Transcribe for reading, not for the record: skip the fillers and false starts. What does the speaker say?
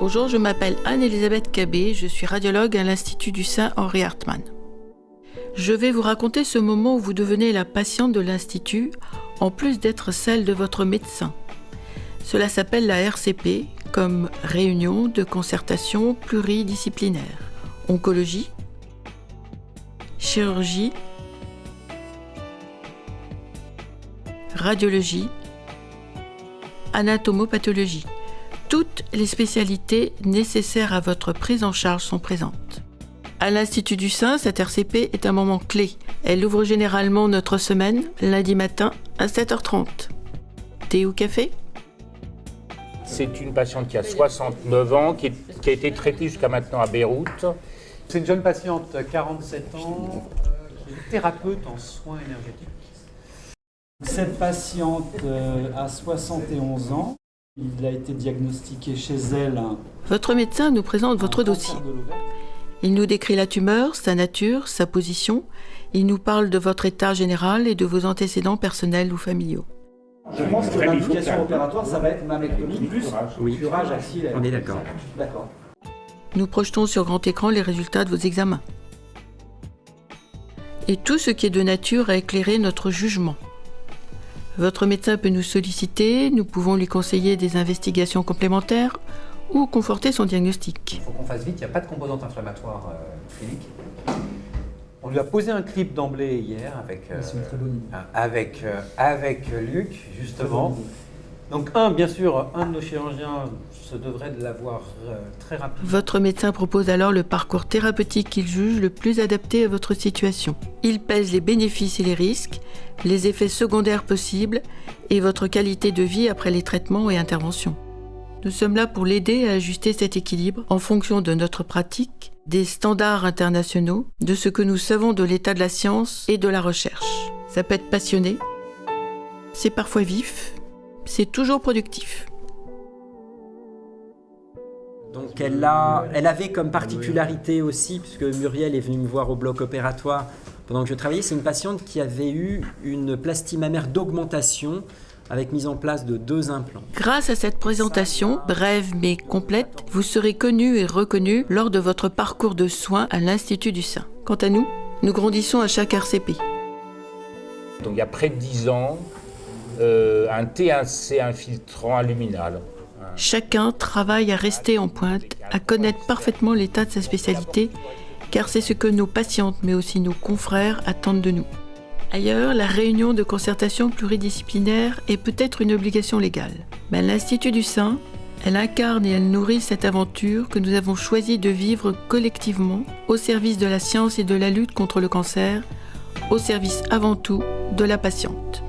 Bonjour, je m'appelle Anne-Elisabeth Cabé, je suis radiologue à l'Institut du Sein Henri Hartmann. Je vais vous raconter ce moment où vous devenez la patiente de l'Institut, en plus d'être celle de votre médecin. Cela s'appelle la RCP, comme Réunion de concertation pluridisciplinaire. Oncologie, chirurgie, radiologie, anatomopathologie. Toutes les spécialités nécessaires à votre prise en charge sont présentes. À l'Institut du Sein, cette RCP est un moment clé. Elle ouvre généralement notre semaine, lundi matin à 7h30. Thé ou café ? C'est une patiente qui a 69 ans, qui a été traitée jusqu'à maintenant à Beyrouth. C'est une jeune patiente, 47 ans, qui est thérapeute en soins énergétiques. Cette patiente a 71 ans. Il a été diagnostiqué chez elle. Votre médecin nous présente votre dossier. Il nous décrit la tumeur, sa nature, sa position. Il nous parle de votre état général et de vos antécédents personnels ou familiaux. Je pense que l'indication opératoire, ça va être mammectomie plus curage axillaire. On est d'accord. D'accord. Nous projetons sur grand écran les résultats de vos examens. Et tout ce qui est de nature à éclairer notre jugement. Votre médecin peut nous solliciter, nous pouvons lui conseiller des investigations complémentaires ou conforter son diagnostic. Il faut qu'on fasse vite, il n'y a pas de composante inflammatoire clinique. On lui a posé un clip d'emblée hier avec Luc, justement. Donc bien sûr, un de nos chirurgiens se devrait de l'avoir très rapidement. Votre médecin propose alors le parcours thérapeutique qu'il juge le plus adapté à votre situation. Il pèse les bénéfices et les risques, les effets secondaires possibles et votre qualité de vie après les traitements et interventions. Nous sommes là pour l'aider à ajuster cet équilibre en fonction de notre pratique, des standards internationaux, de ce que nous savons de l'état de la science et de la recherche. Ça peut être passionné, c'est parfois vif, c'est toujours productif. Donc elle avait comme particularité aussi, puisque Muriel est venue me voir au bloc opératoire pendant que je travaillais, c'est une patiente qui avait eu une plastie mammaire d'augmentation avec mise en place de 2 implants. Grâce à cette présentation, brève mais complète, vous serez connu et reconnu lors de votre parcours de soins à l'Institut du Sein. Quant à nous, nous grandissons à chaque RCP. Donc il y a près de 10 ans, un T1C infiltrant aluminal. Chacun travaille à rester en pointe, à connaître parfaitement l'état de sa spécialité, car c'est ce que nos patientes, mais aussi nos confrères, attendent de nous. Ailleurs, la réunion de concertation pluridisciplinaire est peut-être une obligation légale. Mais à l'Institut du Sein, elle incarne et elle nourrit cette aventure que nous avons choisi de vivre collectivement au service de la science et de la lutte contre le cancer, au service avant tout de la patiente.